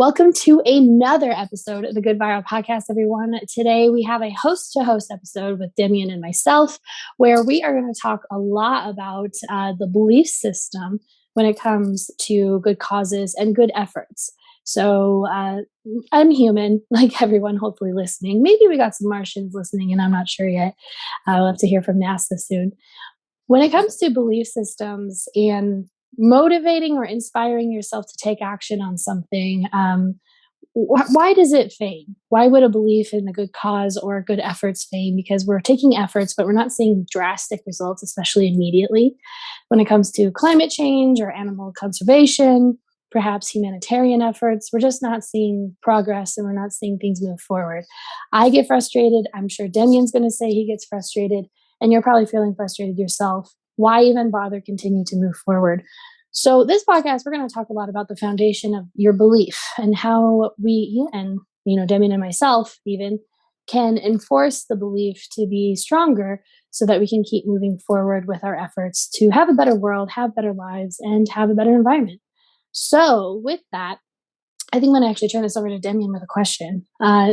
Welcome to another episode of the GoodViral podcast, everyone. Today we have a host-to-host episode with Demian and myself, where we are going to talk a lot about the belief system when it comes to good causes and good efforts. So I'm human, like everyone hopefully listening. Maybe we got some Martians listening, and I'm not sure yet. I'll have to hear from NASA soon. When it comes to belief systems and motivating or inspiring yourself to take action on something, why does it fade? Why would a belief in a good cause or good efforts fade? Because we're taking efforts, but we're not seeing drastic results, especially immediately. When it comes to climate change or animal conservation, perhaps humanitarian efforts, we're just not seeing progress and we're not seeing things move forward. I get frustrated. I'm sure Demian's going to say he gets frustrated, and you're probably feeling frustrated yourself. Why even bother continue to move forward? So this podcast, we're going to talk a lot about the foundation of your belief and how we, and Demian and myself even, can enforce the belief to be stronger so that we can keep moving forward with our efforts to have a better world, have better lives, and have a better environment. So with that, I think I'm going to actually turn this over to Demian with a question.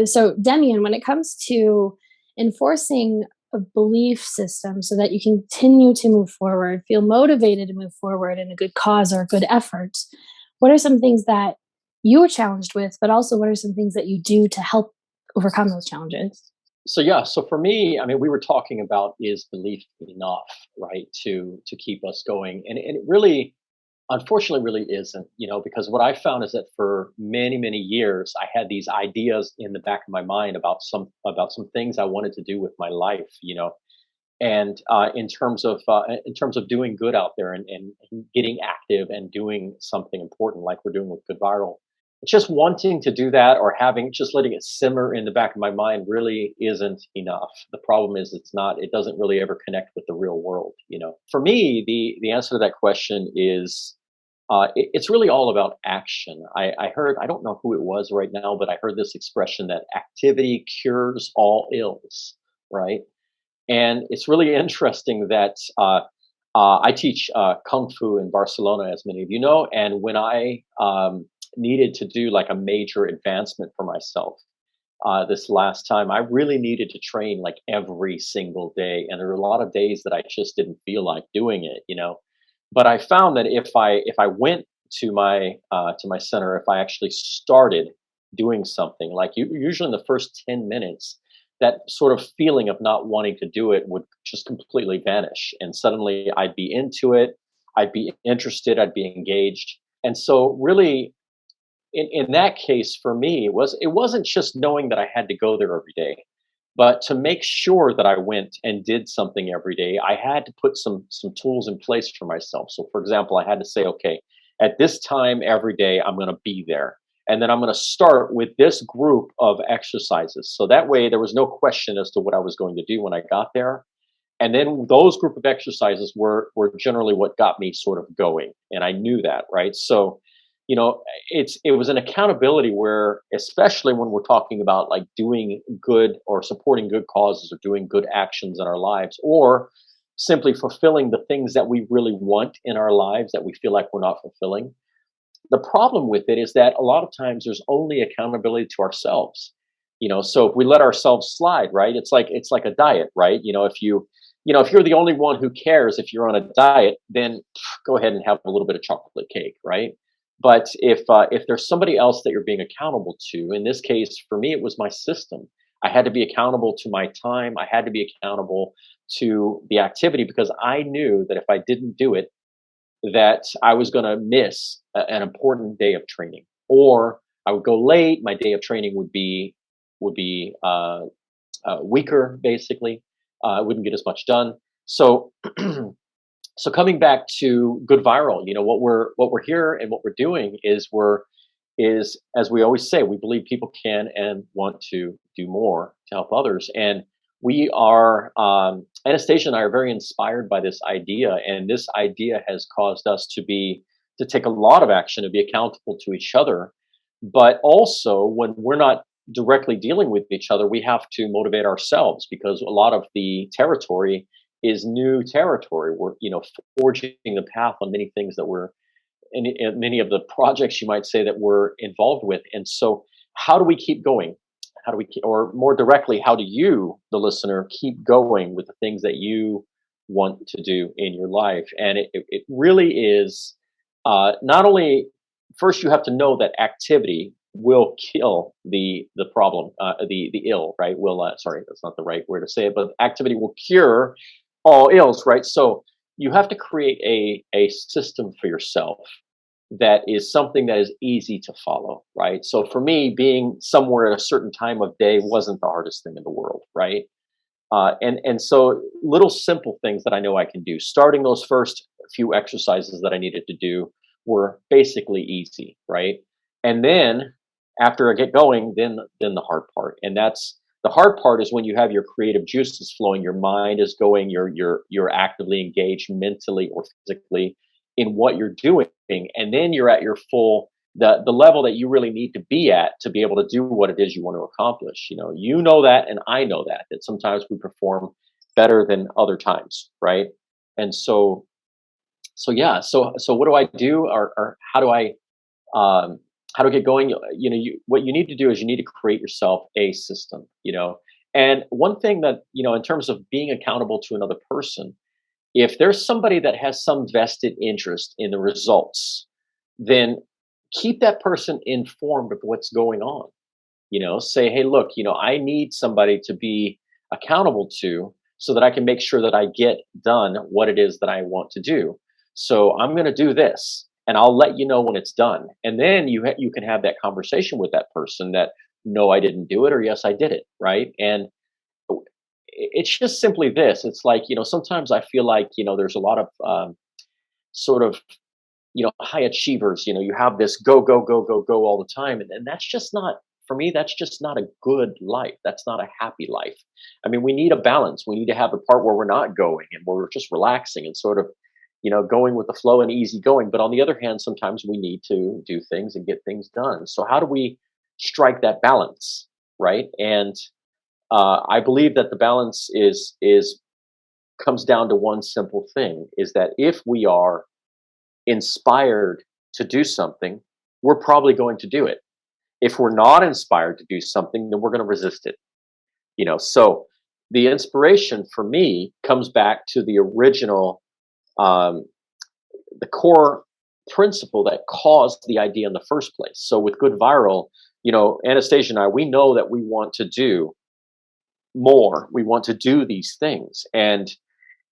So Demian, when it comes to enforcing a belief system so that you continue to move forward, feel motivated to move forward in a good cause or a good effort, what are some things that you were challenged with, but also what are some things that you do to help overcome those challenges? So for me, I mean, we were talking about, is belief enough, right, to keep us going? And it really, unfortunately, really isn't, because what I found is that for many, many years, I had these ideas in the back of my mind about some things I wanted to do with my life, and in terms of doing good out there and getting active and doing something important like we're doing with GoodViral. Just wanting to do that or just letting it simmer in the back of my mind really isn't enough. The problem is it doesn't really ever connect with the real world. For me, the answer to that question is, it's really all about action. I heard, I don't know who it was right now, but I heard this expression that activity cures all ills, right? And it's really interesting that I teach Kung Fu in Barcelona, as many of you know, and when I needed to do like a major advancement for myself this last time, I really needed to train like every single day. And there were a lot of days that I just didn't feel like doing it, But I found that if I went to my center, if I actually started doing something, like usually in the first 10 minutes, that sort of feeling of not wanting to do it would just completely vanish. And suddenly I'd be into it, I'd be interested, I'd be engaged. And so really in that case for me, it wasn't just knowing that I had to go there every day. But to make sure that I went and did something every day, I had to put some tools in place for myself. So for example, I had to say, okay, at this time every day, I'm going to be there. And then I'm going to start with this group of exercises. So that way there was no question as to what I was going to do when I got there. And then those group of exercises were generally what got me sort of going. And I knew that, right? So it was an accountability where, especially when we're talking about like doing good or supporting good causes or doing good actions in our lives, or simply fulfilling the things that we really want in our lives that we feel like we're not fulfilling. The problem with it is that a lot of times there's only accountability to ourselves. So if we let ourselves slide, right, it's like a diet, right? If you're the only one who cares if you're on a diet, then go ahead and have a little bit of chocolate cake, right? But if there's somebody else that you're being accountable to, in this case, for me, it was my system. I had to be accountable to my time. I had to be accountable to the activity because I knew that if I didn't do it, that I was going to miss an important day of training, or I would go late. My day of training would be weaker, basically. I wouldn't get as much done. So. So coming back to GoodViral, what we're here and what we're doing is as we always say, we believe people can and want to do more to help others. And we are, Anastasia and I are very inspired by this idea, and this idea has caused us to take a lot of action, to be accountable to each other. But also, when we're not directly dealing with each other, we have to motivate ourselves, because a lot of the territory is new territory. We're, forging the path on many things that we're in many of the projects you might say that we're involved with. And so, how do we keep going? How do we, or more directly, how do you, the listener, keep going with the things that you want to do in your life? And it really is not only, first you have to know that activity will kill the problem, the ill, right? Will sorry, that's not the right word to say it, but activity will cure all ills, right? So you have to create a system for yourself that is something that is easy to follow, right? So for me, being somewhere at a certain time of day wasn't the hardest thing in the world, right? And so little simple things that I know I can do. Starting those first few exercises that I needed to do were basically easy, right? And then after I get going, then the hard part, and that's the hard part is when you have your creative juices flowing, your mind is going, you're actively engaged mentally or physically in what you're doing, and then you're at your full the level that you really need to be at to be able to do what it is you want to accomplish. You know that, and I know that sometimes we perform better than other times, right? And so yeah, so what do I do, or um, how to get going? What you need to do is you need to create yourself a system. And one thing that, in terms of being accountable to another person, if there's somebody that has some vested interest in the results, then keep that person informed of what's going on. Say, hey, look, I need somebody to be accountable to, so that I can make sure that I get done what it is that I want to do. So I'm going to do this, and I'll let you know when it's done. And then you can have that conversation with that person that, no, I didn't do it, or yes, I did it, right? And it's just simply this. It's like, sometimes I feel like, there's a lot of sort of, high achievers. You have this go, go, go, go, go all the time. And that's just not, for me, that's just not a good life. That's not a happy life. I mean, we need a balance. We need to have a part where we're not going and where we're just relaxing and sort of, going with the flow and easy going. But on the other hand, sometimes we need to do things and get things done. So how do we strike that balance, right? And I believe that the balance is comes down to one simple thing: is that if we are inspired to do something, we're probably going to do it. If we're not inspired to do something, then we're going to resist it. So the inspiration for me comes back to the original, um, the core principle that caused the idea in the first place. So with GoodViral, Anastasia and I, we know that we want to do more. We want to do these things. And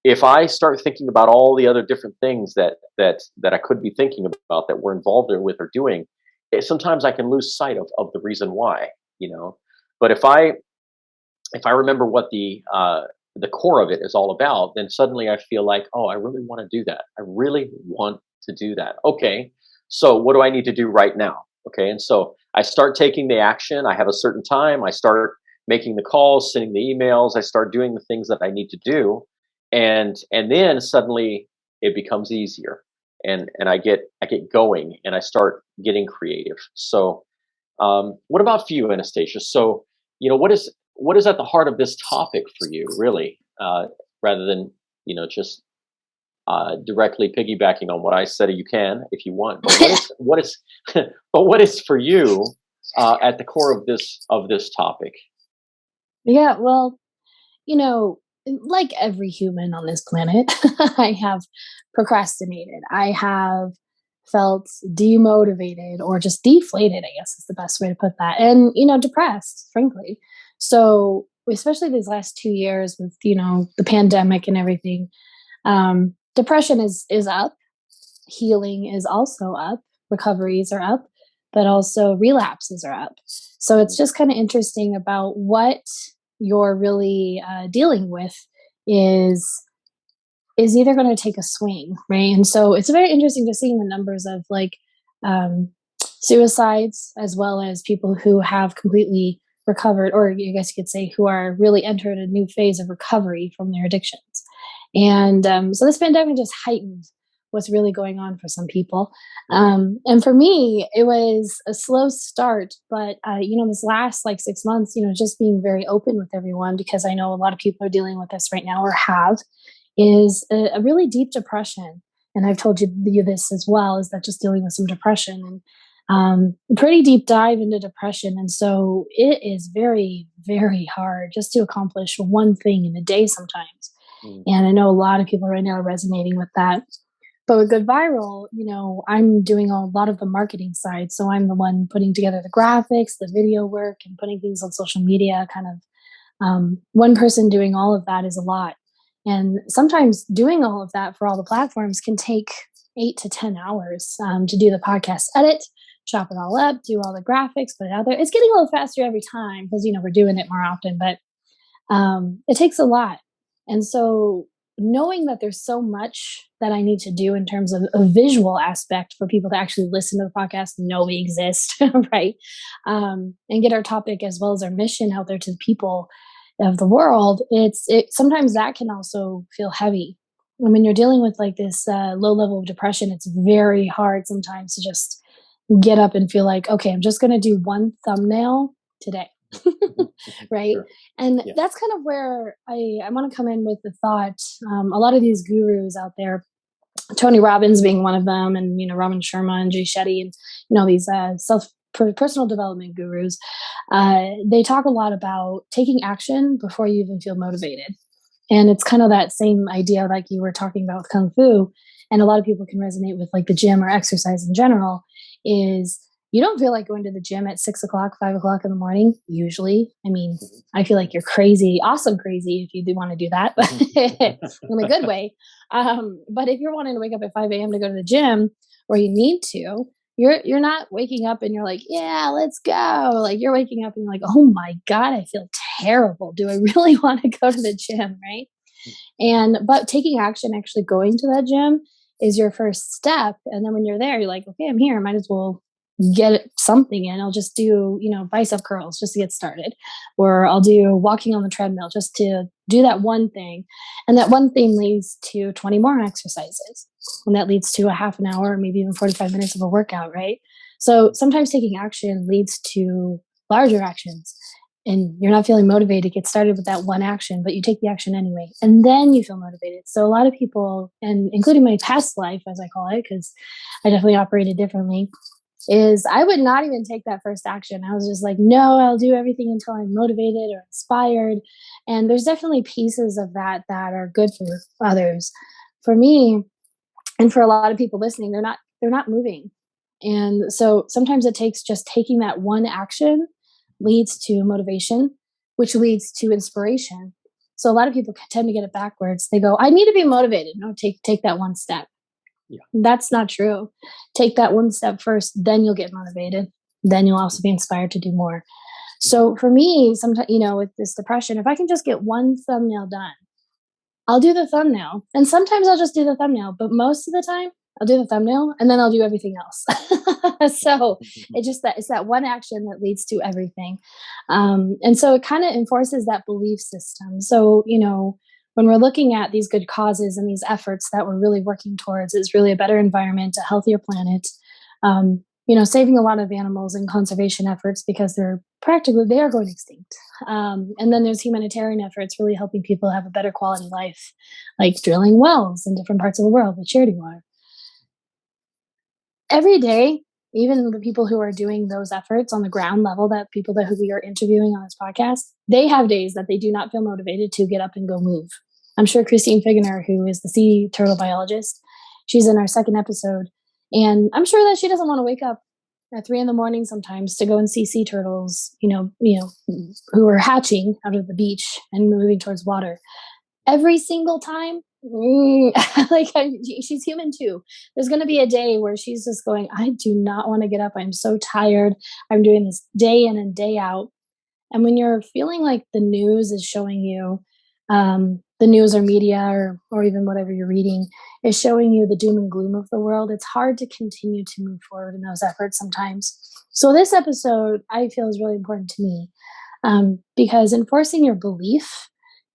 if I start thinking about all the other different things that I could be thinking about that we're involved in with or doing, sometimes I can lose sight of the reason why. But if I remember what the core of it is all about, then suddenly I feel like, oh, I really want to do that. I really want to do that. Okay, so what do I need to do right now? Okay, and so I start taking the action. I have a certain time. I start making the calls, sending the emails. I start doing the things that I need to do, and then suddenly it becomes easier, and I get going, and I start getting creative. So what about for you, Anastasia? So what is at the heart of this topic for you, really, rather than just directly piggybacking on what I said? You can if you want, but what is but what is for you at the core of this topic? Yeah, well, you know, like every human on this planet, I have procrastinated. I have felt demotivated or just deflated, I guess is the best way to put that. And, depressed, frankly. So, especially these last 2 years with, the pandemic and everything, depression is up, healing is also up, recoveries are up, but also relapses are up. So it's just kind of interesting about what you're really dealing with is is either going to take a swing, right? And so it's very interesting to see the numbers of like um, suicides as well as people who have completely recovered, or I guess you could say who are really entered a new phase of recovery from their addictions. And so this pandemic just heightened what's really going on for some people. And for me, it was a slow start, but this last like 6 months, just being very open with everyone because I know a lot of people are dealing with this right now or have is a really deep depression and I've told you this as well, is that just dealing with some depression and pretty deep dive into depression. And so it is very, very hard just to accomplish one thing in a day sometimes. And I know a lot of people right now are resonating with that. But with GoodViral, I'm doing a lot of the marketing side. So I'm the one putting together the graphics, the video work, and putting things on social media. Kind of one person doing all of that is a lot. And sometimes doing all of that for all the platforms can take 8 to 10 hours to do the podcast edit, chop it all up, do all the graphics, put it out there. It's getting a little faster every time because, we're doing it more often, but it takes a lot. And so knowing that there's so much that I need to do in terms of a visual aspect for people to actually listen to the podcast and know we exist, right? And get our topic as well as our mission out there to the people of the world, sometimes that can also feel heavy. And when you're dealing with like this low level of depression, it's very hard sometimes to just get up and feel like, okay, I'm just going to do one thumbnail today. Right. Sure. And Yeah. that's kind of where I want to come in with the thought. A lot of these gurus out there, Tony Robbins being one of them, and Raman Sharma and Jay Shetty, and these personal development gurus, they talk a lot about taking action before you even feel motivated. And it's kind of that same idea like you were talking about with Kung Fu, and a lot of people can resonate with like the gym or exercise in general, is you don't feel like going to the gym at 6 o'clock, 5 o'clock in the morning, usually. I mean, I feel like you're crazy, awesome crazy if you do want to do that, but in a good way. But if you're wanting to wake up at 5 a.m. to go to the gym, or you need to, you're not waking up and you're like, yeah, let's go. Like you're waking up and you're like, oh my God, I feel terrible. Do I really want to go to the gym? Right. But taking action, actually going to that gym is your first step. And then when you're there, you're like, okay, I'm here. I might as well get something in. I'll just do, bicep curls just to get started, or I'll do walking on the treadmill just to do that one thing. And that one thing leads to 20 more exercises. And that leads to a half an hour, maybe even 45 minutes of a workout, right? So sometimes taking action leads to larger actions. And you're not feeling motivated to get started with that one action, but you take the action anyway, and then you feel motivated. So a lot of people, and including my past life, as I call it, because I definitely operated differently, is I would not even take that first action. I was just like, no, I'll do everything until I'm motivated or inspired. And there's definitely pieces of that that are good for others. For me, and for a lot of people listening, they're not moving. And so sometimes it takes just taking that one action leads to motivation, which leads to inspiration. So a lot of people tend to get it backwards. They go, I need to be motivated. No, take that one step. Yeah. That's not true. Take that one step first, then you'll get motivated. Then you'll also be inspired to do more. So for me, sometimes, with this depression, if I can just get one thumbnail done, I'll do the thumbnail. And sometimes I'll just do the thumbnail, but most of the time I'll do the thumbnail and then I'll do everything else. So it's that one action that leads to everything. And so it kind of enforces that belief system. So, when we're looking at these good causes and these efforts that we're really working towards, is really a better environment, a healthier planet, saving a lot of animals and conservation efforts because they are going extinct. And then there's humanitarian efforts really helping people have a better quality life, like drilling wells in different parts of the world with charity water. Every day, even the people who are doing those efforts on the ground level, that people who we are interviewing on this podcast, they have days that they do not feel motivated to get up and go move. I'm sure Christine Figgener, who is the sea turtle biologist, she's in our second episode, and I'm sure that she doesn't want to wake up at 3 a.m. sometimes to go and see sea turtles, who are hatching out of the beach and moving towards water. Every single time, she's human too. There's going to be a day where she's just going, I do not want to get up. I'm so tired. I'm doing this day in and day out. And when you're feeling like the news is showing you, the news or media or even whatever you're reading is showing you the doom and gloom of the world, it's hard to continue to move forward in those efforts sometimes. So this episode, I feel, is really important to me, because enforcing your belief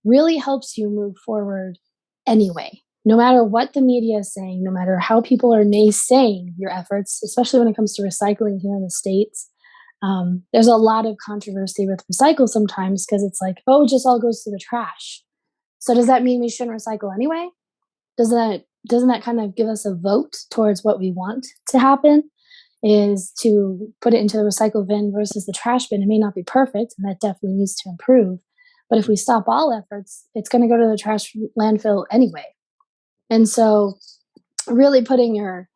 really helps you move forward anyway. No matter what the media is saying, no matter how people are naysaying your efforts, especially when it comes to recycling here in the States, there's a lot of controversy with recycle sometimes because it's like, oh, it just all goes to the trash. So does that mean we shouldn't recycle anyway? Does that doesn't that kind of give us a vote towards what we want to happen? Is to put it into the recycle bin versus the trash bin. It may not be perfect, and that definitely needs to improve. But if we stop all efforts, it's going to go to the trash landfill anyway. And so, really putting your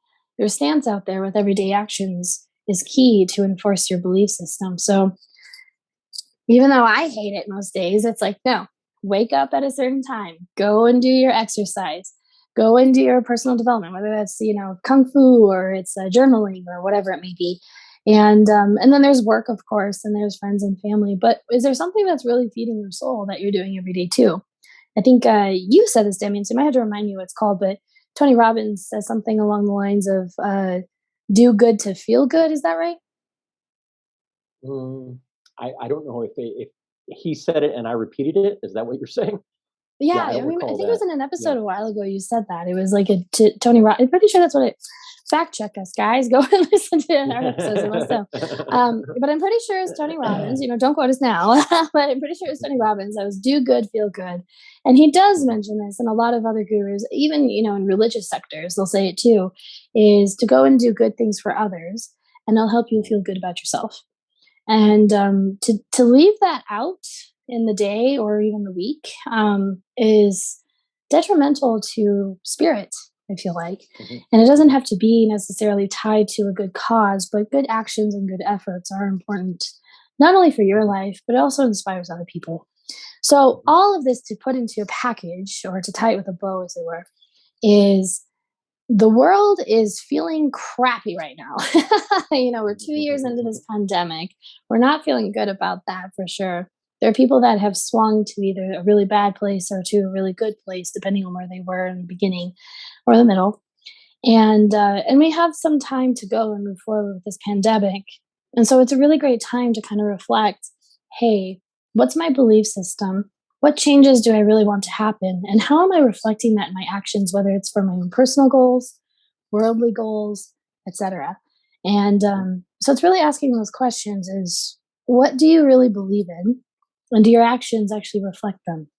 stance out there with everyday actions is key to enforce your belief system. So, even though I hate it most days, it's like, no, wake up at a certain time, go and do your exercise, go and do your personal development, whether that's, kung fu or it's journaling or whatever it may be. And then there's work, of course, and there's friends and family. But is there something that's really feeding your soul that you're doing every day too? I think you said this, Demian, so I might have to remind you what it's called, but Tony Robbins says something along the lines of do good to feel good. Is that right? Mm, I don't know if he said it and I repeated it. Is that what you're saying? Yeah, Yeah, I I don't mean, I recall think it was that. in an Yeah. episode a while ago you said that. It was like Tony Robbins. I'm pretty sure that's what it fact check us, guys. Go and listen to our episodes. It must have. But I'm pretty sure it's Tony Robbins. Don't quote us now, but I'm pretty sure it's Tony Robbins. That was do good, feel good. And he does mention this, and a lot of other gurus, even, in religious sectors, they'll say it too, is to go and do good things for others, and they'll help you feel good about yourself. And to leave that out in the day or even the week is detrimental to spirit, I feel like. Mhm, And it doesn't mhm, have to be necessarily tied to a good cause, but good actions and good efforts are important, not only for your mhm, life, but it also inspires other people. So, mhm, all of this to put into a package or to tie it with a bow, as it were, is the world is feeling crappy right now. We're mhm, 2 years mhm, into mhm, this pandemic. We're not feeling good about that for sure. There are people that have swung to either a really bad place or to a really good place, depending on where they were in the beginning or the middle. And we have some time to go and move forward with this pandemic. And so it's a really great time to kind of reflect, hey, what's my belief system? What changes do I really want to happen? And how am I reflecting that in my actions, whether it's for my own personal goals, worldly goals, etc. And mhm, so it's really asking those questions is what do you really believe in? And do your actions actually reflect them?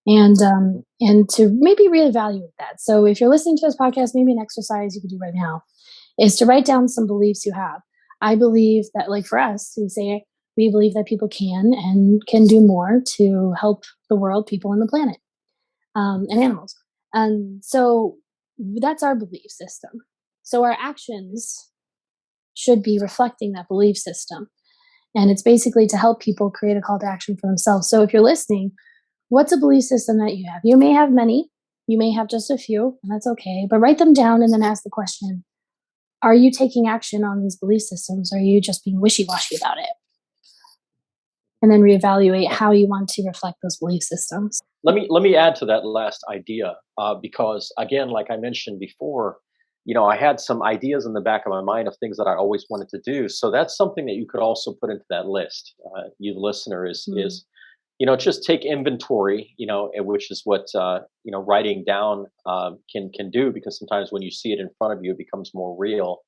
mhm, And to maybe reevaluate that. So if you're listening to this podcast, maybe an exercise you could do right now is to write down some beliefs you have. I believe that, like for us, we believe that people can do more to help the world, people, and the planet, and animals. And so that's our belief system. So our actions should be reflecting that belief system. And it's basically to help people create a call to action for themselves. So if you're listening, what's a belief system that you have? You may have many, you may have just a few, and that's okay. But write them down and then ask the question, are you taking action on these belief systems? Or are you just being wishy washy about it? And then reevaluate yeah. how you want to reflect those belief systems. Let me add to that last idea, because again, like I mentioned before, I had some ideas in the back of my mind of things that I always wanted to do. So that's something that you could also put into that list. You, the listener, is Mm, is just take inventory, which is what writing down can do, because sometimes when you see it in front of you, it becomes more real.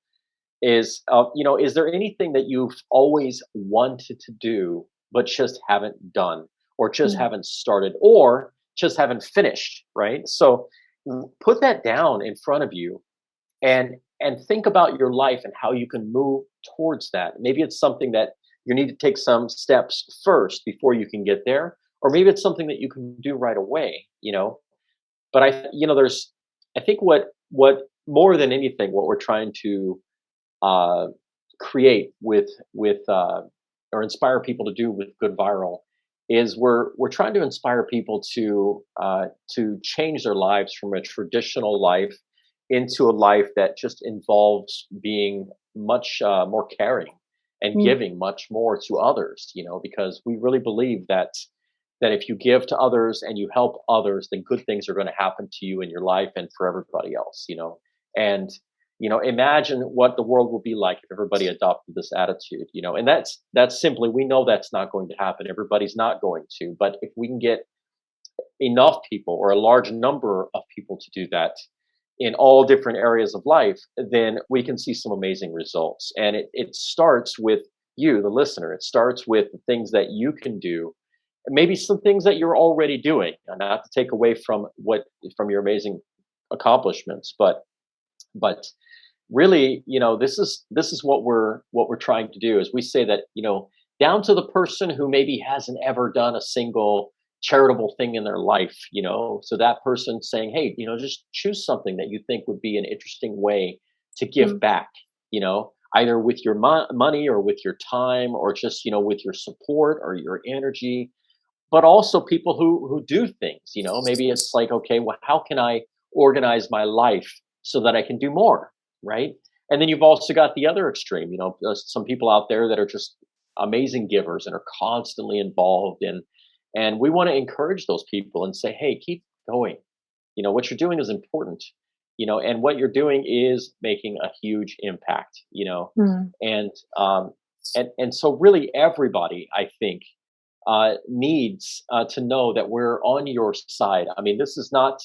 Is there anything that you've always wanted to do but just haven't done, or just yeah. haven't started, or just haven't finished, right? So put that down in front of you, and think about your life and how you can move towards that. Maybe it's something that you need to take some steps first before you can get there, or maybe it's something that you can do right away. But there's, I think what more than anything, what we're trying to uh, create with or inspire people to do with Good Viral is we're trying to inspire people to change their lives from a traditional life into a life that just involves being much more caring and Mm, giving much more to others. Because we really believe that if you give to others and you help others, then good things are going to happen to you in your life and for everybody else. And imagine what the world will be like if everybody adopted this attitude. And that's simply, we know that's not going to happen. Everybody's not going to, but if we can get enough people, or a large number of people, to do that in all different areas of life, then we can see some amazing results. And it starts with you, the listener. It starts with the things that you can do, and maybe some things that you're already doing, and not to take away from your amazing accomplishments, but really, this is what we're trying to do is we say that, down to the person who maybe hasn't ever done a single charitable thing in their life, so that person saying, hey, just choose something that you think would be an interesting way to give Mm, back, either with your money or with your time or just, with your support or your energy, but also people who do things, maybe it's like, okay, well, how can I organize my life so that I can do more, right? And then you've also got the other extreme, some people out there that are just amazing givers and are constantly involved in, and we want to encourage those people and say, hey, keep going. What you're doing is important, and what you're doing is making a huge impact, mm, and and so really everybody, I think, needs to know that we're on your side. I mean, this is not,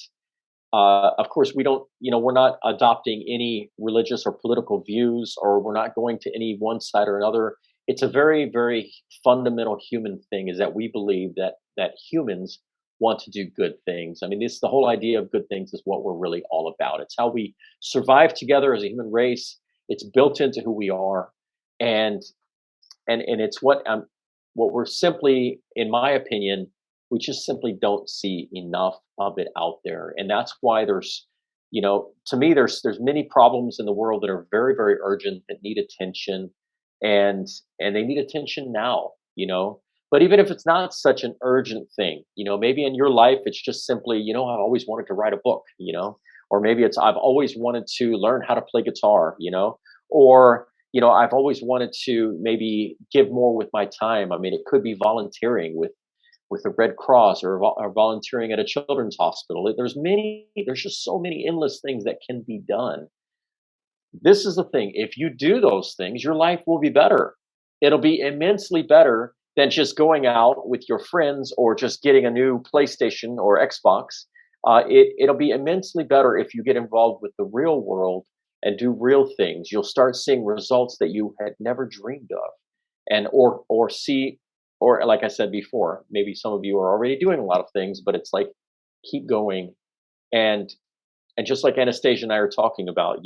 of course, we don't, we're not adopting any religious or political views, or we're not going to any one side or another. It's a very, very fundamental human thing is that we believe that humans want to do good things. I mean, this the whole idea of good things is what we're really all about. It's how we survive together as a human race. It's built into who we are, and and it's what we're simply, in my opinion, we just simply don't see enough of it out there, and that's why there's, to me, there's many problems in the world that are very, very urgent that need attention, and they need attention now, but even if it's not such an urgent thing, maybe in your life it's just simply, I've always wanted to write a book, or maybe it's I've always wanted to learn how to play guitar, or I've always wanted to maybe give more with my time. I mean, it could be volunteering with the Red Cross, or volunteering at a children's hospital. There's just so many endless things that can be done. This is the thing. If you do those things, your life will be better. It'll be immensely better than just going out with your friends or just getting a new PlayStation or Xbox. It'll be immensely better if you get involved with the real world and do real things. You'll start seeing results that you had never dreamed of, and or see, or like I said before, maybe some of you are already doing a lot of things, but it's like keep going, and just like Anastasia and I are talking about,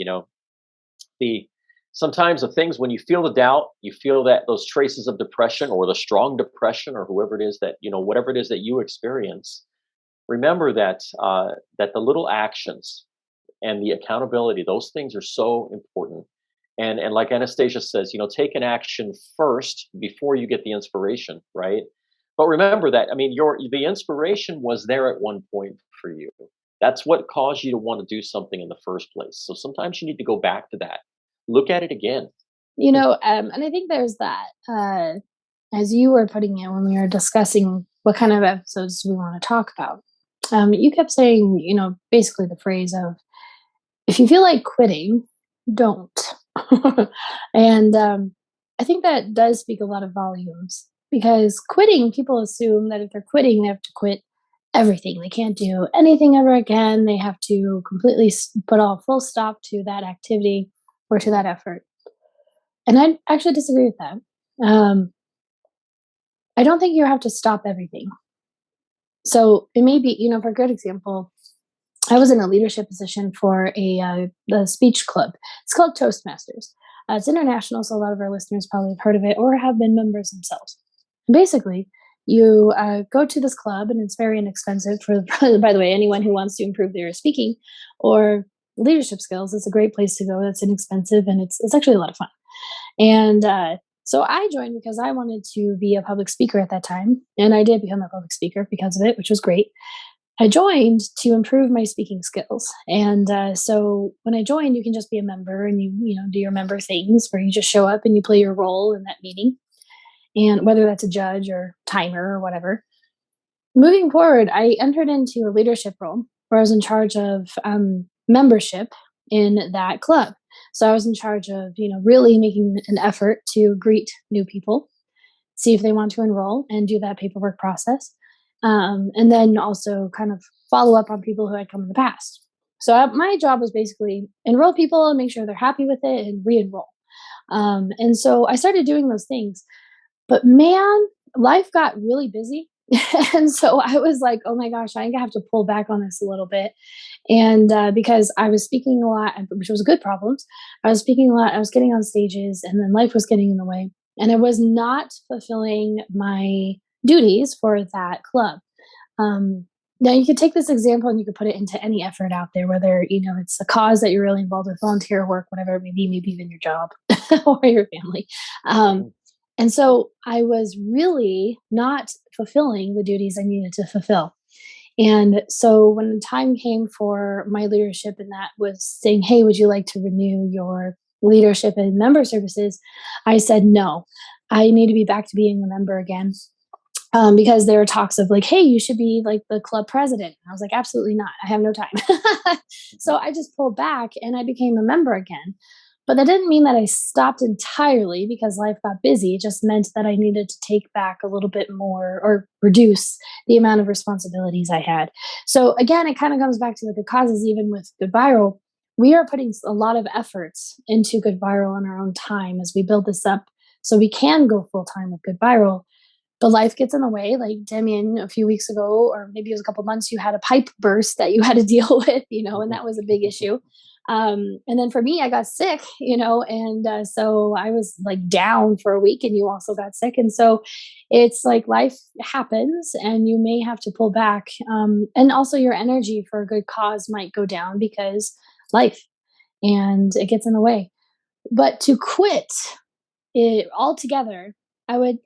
the sometimes the things when you feel the doubt, you feel that those traces of depression or the strong depression or whoever it is that, whatever it is that you experience, remember that that the little actions and the accountability, those things are so important. And like Anastasia says, take an action first before you get the inspiration, right? But remember that, I mean, the inspiration was there at one point for you. That's what caused you to want to do something in the first place. So sometimes you need to go back to that. Look at it again. and I think there's that. As you were putting it when we were discussing what kind of episodes we want to talk about, you kept saying, basically the phrase of, if you feel like quitting, don't. And I think that does speak a lot of volumes, because quitting, people assume that if they're quitting, they have to quit everything. They can't do anything ever again. They have to completely put a full stop to that activity or to that effort. And I actually disagree with that. Um, I don't think you have to stop everything. So it may be, for a good example, I was in a leadership position for a speech club. It's called Toastmasters. It's international, so a lot of our listeners probably have heard of it or have been members themselves. Basically, you go to this club, and it's very inexpensive for, by the way, anyone who wants to improve their speaking or leadership skills. It's a great place to go. It's inexpensive, and it's actually a lot of fun. And so I joined because I wanted to be a public speaker at that time, and I did become a public speaker because of it, which was great. I joined to improve my speaking skills, and so when I joined, you can just be a member, and you do your member things where you just show up and you play your role in that meeting, and whether that's a judge or timer or whatever. Moving forward, I entered into a leadership role where I was in charge of membership in that club. So I was in charge of, really making an effort to greet new people, see if they want to enroll, and do that paperwork process. And then also kind of follow up on people who had come in the past. So my job was basically enroll people and make sure they're happy with it and re-enroll. And so I started doing those things. But man, life got really busy, And so I was like, oh my gosh, I think I have to pull back on this a little bit. And because I was speaking a lot, which was good problems, I was speaking a lot, I was getting on stages, and then life was getting in the way. And I was not fulfilling my duties for that club. Um, Now you could take this example and you could put it into any effort out there, whether it's a cause that you're really involved with, volunteer work, whatever it may be, maybe even your job or your family. Um, Mhm. and so I was really not fulfilling the duties I needed to fulfill. And so when the time came for my leadership, and that was saying, hey, would you like to renew your leadership and member services? I said, no, I need to be back to being a member again. Because there were talks of like, hey, you should be like the club president. And I was like, absolutely not. I have no time. Mhm. So I just pulled back and I became a member again. But that didn't mean that I stopped entirely because life got busy. It just meant that I needed to take back a little bit more or reduce the amount of responsibilities I had. So again, it kind of comes back to the good causes, even with Good Viral. We are putting a lot of efforts into Good Viral in our own time as we build this up so we can go full time with Good Viral, but life gets in the way. Like Damien, a few weeks ago, or maybe it was a couple months, you had a pipe burst that you had to deal with, and Mhm. that was a big issue. And then for me, I got sick, and so I was like down for a week, and you also got sick. And so it's like life happens, and you may have to pull back. And also, your energy for a good cause might go down because life and it gets in the way. But to quit it altogether, I would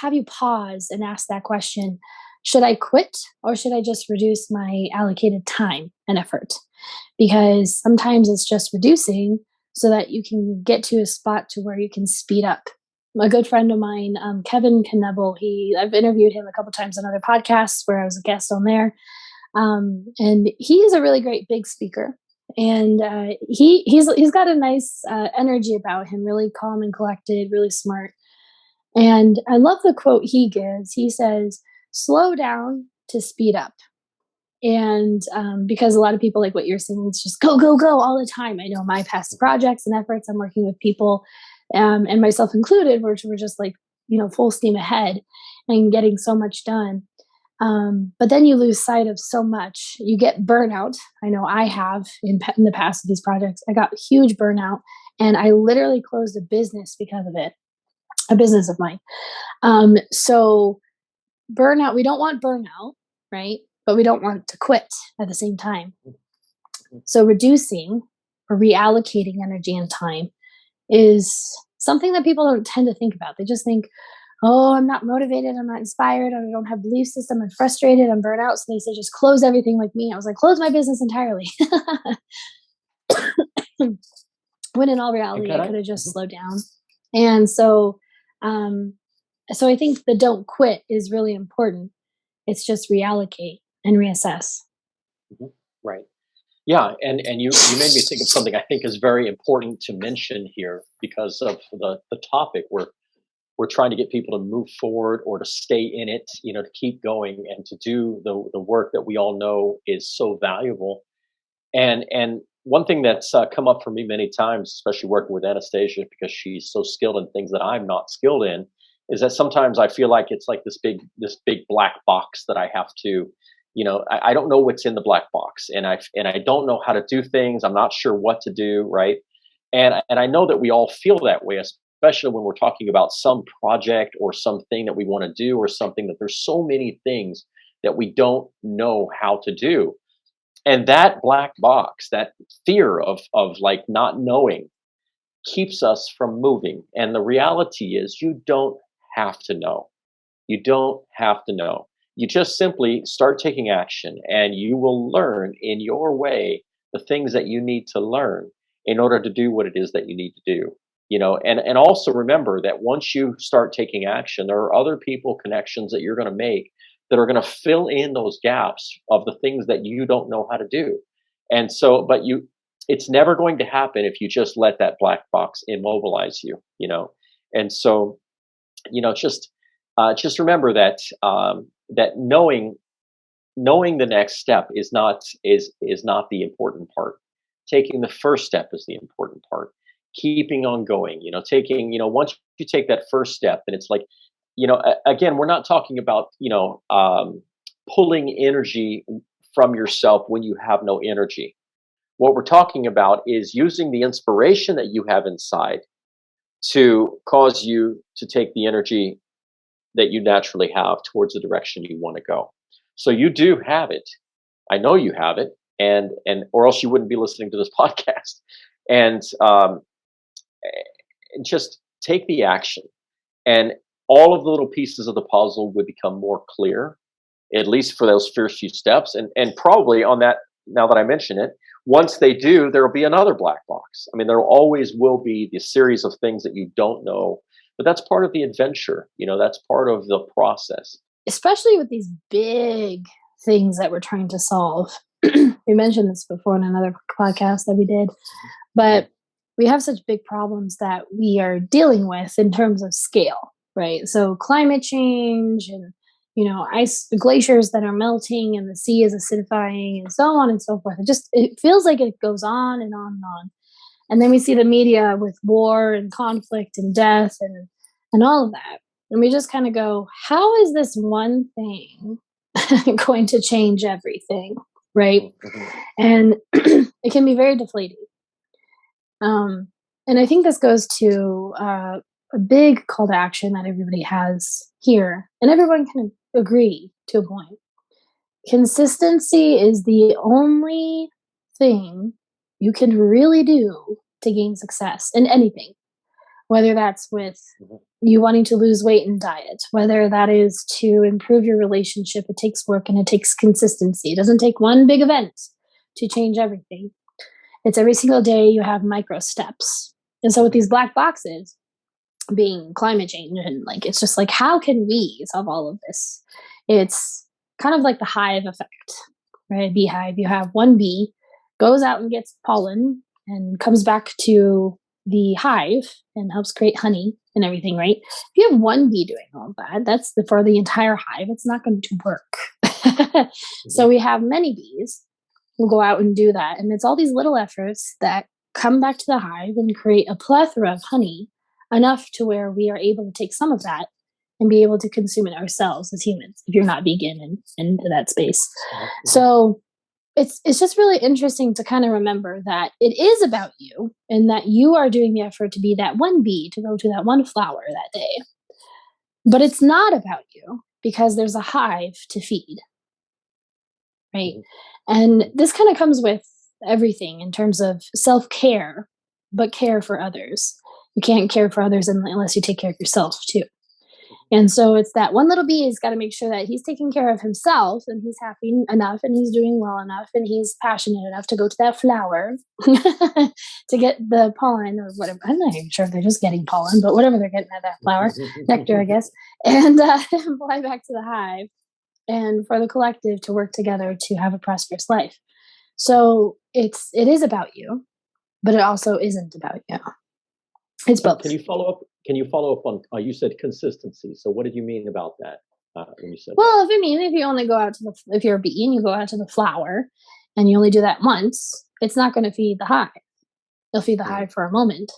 have you pause and ask that question: should I quit, or should I just reduce my allocated time and effort? Because sometimes it's just reducing so that you can get to a spot to where you can speed up. A good friend of mine, Kevin Knevel, I've interviewed him a couple times on other podcasts where I was a guest on there, and he's a really great big speaker. And he's got a nice energy about him, really calm and collected, really smart. And I love the quote he gives. He says, "Slow down to speed up." And because a lot of people, like what you're saying, it's just go, go, go all the time. I know my past Mhm. projects and efforts, I'm working with people, and myself included, we're just like, full steam ahead and getting so much done. But then you lose sight of so much. You get burnout. I know I have in the past of these projects. I got huge burnout, and I literally closed a business because of it, a business of mine. So burnout, we don't want burnout, right? But we don't want to quit at the same time. Mhm. So reducing or reallocating energy and time is something that people don't tend to think about. They just think, oh, I'm not motivated, I'm not inspired, I don't have belief system, I'm frustrated, I'm burnt out. So they say just close everything like me. I was like, close my business entirely. When in all And reality, can I I? could have just Mhm. slowed down. And um, so I think the don't quit is really important. It's just reallocate and reassess. Mhm. Right. Yeah, and you made me think of something I think is very important to mention here because of the topic. We're trying to get people to move forward or to stay in it, to keep going and to do the work that we all know is so valuable. And one thing that's come up for me many times, especially working with Anastasia, because she's so skilled in things that I'm not skilled in, is that sometimes I feel like it's like this big black box that I have to, I don't know what's in the black box, and I don't know how to do things. I'm not sure what to do, right? And I know that we all feel that way, especially when we're talking about some project or something that we want to do or something that there's so many things that we don't know how to do, and that black box, that fear of like not knowing, keeps us from moving. And the reality is you don't have to know. You don't have to know. You just simply start taking action and you will learn in your way the things that you need to learn in order to do what it is that you need to do. And also remember that once you start taking action, there are other people connections that you're going to make that are going to fill in those gaps of the things that you don't know how to do. And so, but it's never going to happen if you just let that black box immobilize you. And so, just remember that that knowing the next step is not the important part. Taking the first step is the important part. Keeping on going, taking, once you take that first step, and it's like again, we're not talking about, pulling energy from yourself when you have no energy. What we're talking about is using the inspiration that you have inside to cause you to take the energy that you naturally have towards the direction you want to go. So you do have it. I know you have it, and or else you wouldn't be listening to this podcast. And just take the action, and all of the little pieces of the puzzle would become more clear, at least for those first few steps. And probably on that, now that I mention it, once they do, there will be another black box. I mean, there always will be the series of things that you don't know, but that's part of the adventure. That's part of the process. Especially with these big things that we're trying to solve. We mentioned this before in another podcast that we did, but we have such big problems that we are dealing with in terms of scale, right? So climate change and ice glaciers that are melting and the sea is acidifying and so on and so forth. It feels like it goes on and on and on. And then we see the media with war and conflict and death and all of that. And we just kind of go, how is this one thing going to change everything? Right. And it can be very deflating. And I think this goes to a big call to action that everybody has here, and everyone can agree to a point. Consistency is the only thing you can really do to gain success in anything, whether that's with you wanting to lose weight and diet, whether that is to improve your relationship. It takes work and it takes consistency. It doesn't take one big event to change everything. It's every single day you have micro steps. And so with these black boxes being climate change, and it's just like, how can we solve all of this? It's kind of like the hive effect, right? Beehive. You have one bee goes out and gets pollen and comes back to the hive and helps create honey and everything, right? If you have one bee doing all that, for the entire hive. It's not going to work. So we have many bees who go out and do that. And it's all these little efforts that come back to the hive and create a plethora of honey, enough to where we are able to take some of that and be able to consume it ourselves as humans, if you're not vegan and into that space. So it's just really interesting to kind of remember that it is about you, and that you are doing the effort to be that one bee, to go to that one flower that day. But it's not about you, because there's a hive to feed, right? And this kind of comes with everything in terms of self-care, but care for others. You can't care for others unless you take care of yourself too. And so it's that one little bee has got to make sure that he's taking care of himself, and he's happy enough, and he's doing well enough, and he's passionate enough to go to that flower to get the pollen or whatever. I'm not even sure if they're just getting pollen, but whatever they're getting at that flower, nectar, I guess, and fly back to the hive, and for the collective to work together to have a prosperous life. So it is about you, but it also isn't about you. It's both. Can you follow up? Can you follow up on? You said consistency. So what did you mean about that when you said? Well, if you only go out to if you're a bee and you go out to the flower, and you only do that once, it's not going to feed the hive. It'll feed the hive for a moment,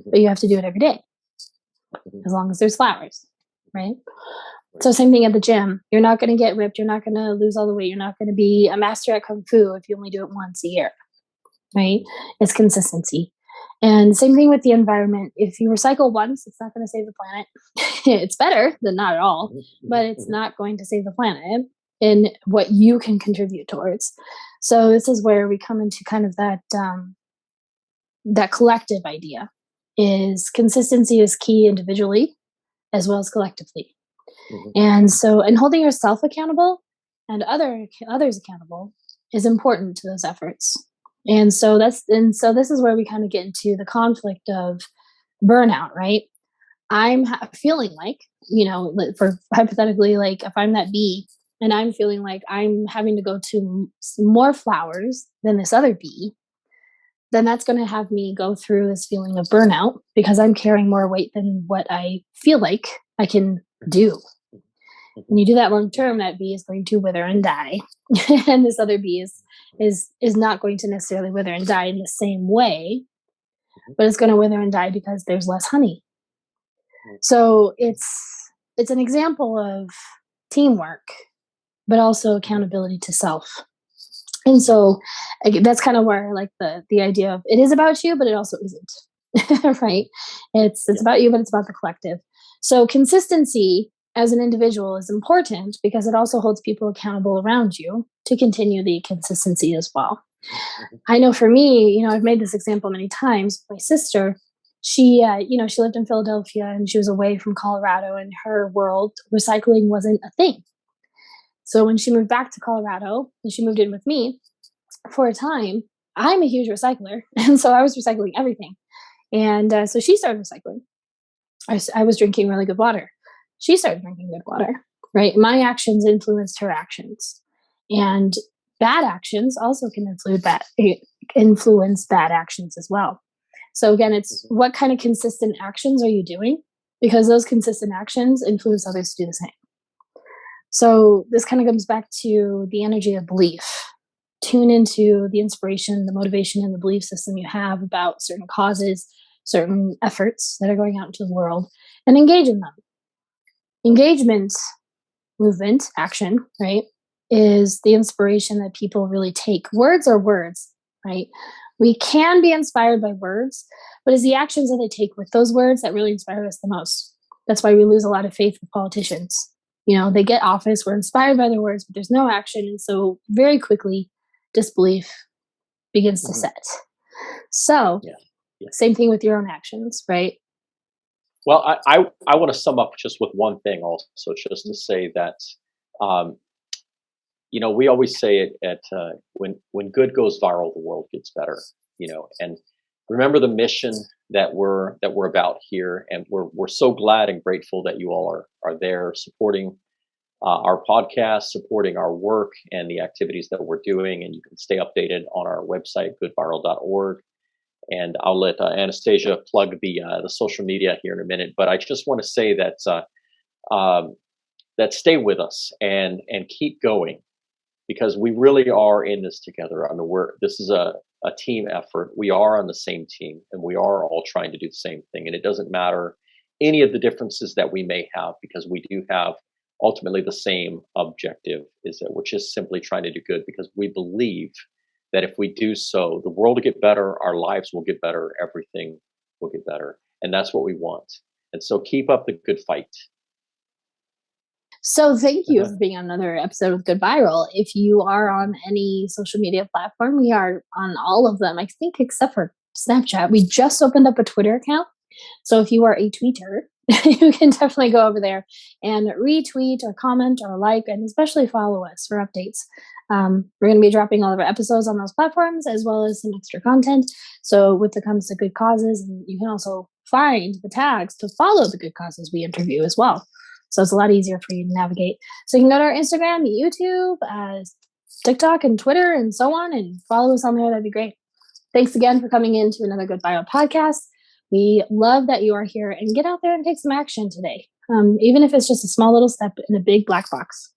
but you have to do it every day, as long as there's flowers, right? So same thing at the gym. You're not going to get ripped. You're not going to lose all the weight. You're not going to be a master at Kung Fu if you only do it once a year, right? It's consistency. And same thing with the environment. If you recycle once, it's not going to save the planet. It's better than not at all, but it's not going to save the planet in what you can contribute towards. So this is where we come into kind of that collective idea. Is consistency is key individually as well as collectively. And so, and holding yourself accountable and others accountable is important to those efforts. And so this is where we kind of get into the conflict of burnout, right? I'm feeling like, for hypothetically, like if I'm that bee and I'm feeling like I'm having to go to more flowers than this other bee, then that's going to have me go through this feeling of burnout, because I'm carrying more weight than what I feel like I can do. When you do that long term, that bee is going to wither and die. And this other bee is not going to necessarily wither and die in the same way, but it's going to wither and die because there's less honey. So it's it's an example of teamwork, but also accountability to self. And so that's kind of where like the idea of it is about you, but it also isn't. Right? It's Yeah. about you, but it's about the collective. So consistency as an individual is important because it also holds people accountable around you to continue the consistency as well. Mhm. I know for me, I've made this example many times. My sister, she lived in Philadelphia and she was away from Colorado. In her world, recycling wasn't a thing. So when she moved back to Colorado and she moved in with me for a time, I'm a huge recycler, and so I was recycling everything. And so she started recycling. I was drinking really good water. She started drinking good water, right? My actions influenced her actions. And bad actions also can influence bad actions as well. So again, it's Mhm. what kind of consistent actions are you doing? Because those consistent actions influence others to do the same. So this kind of comes back to the energy of belief. Tune into the inspiration, the motivation, and the belief system you have about certain causes, certain efforts that are going out into the world, and engage in them. Engagement, movement, action, right, is the inspiration that people really take. Words are words, right? We can be inspired by words, but it's the actions that they take with those words that really inspire us the most. That's why we lose a lot of faith with politicians. They get office, we're inspired by their words, but there's no action. And so very quickly, disbelief begins to Mhm. set. So, Yeah. Yeah. same thing with your own actions, right? Well, I want to sum up just with one thing also, just to say that, um, we always say it at when good goes viral, the world gets better. And remember the mission that we're about here, and we're so glad and grateful that you all are there supporting our podcast, supporting our work and the activities that we're doing. And you can stay updated on our website, goodviral.org. And I'll let Anastasia plug the social media here in a minute. But I just want to say um, that stay with us and keep going, because we really are in this together. I mean, this is a team effort. We are on the same team, and we are all trying to do the same thing. And it doesn't matter any of the differences that we may have, because we do have ultimately the same objective, which is simply trying to do good, because we believe that if we do so, the world will get better, our lives will get better, everything will get better. And that's what we want. And so keep up the good fight. So thank you for being on another episode of Good Viral. If you are on any social media platform, we are on all of them, I think, except for Snapchat. We just opened up a Twitter account. So if you are a tweeter, you can definitely go over there and retweet or comment or like, and especially follow us for updates. We're going to be dropping all of our episodes on those platforms, as well as some extra content. So when it comes to good causes, and you can also find the tags to follow the good causes we interview as well. So it's a lot easier for you to navigate. So you can go to our Instagram, YouTube, TikTok, and Twitter, and so on, and follow us on there. That'd be great. Thanks again for coming in to another Good Bio podcast. We love that you are here, and get out there and take some action today, even if it's just a small little step in a big black box.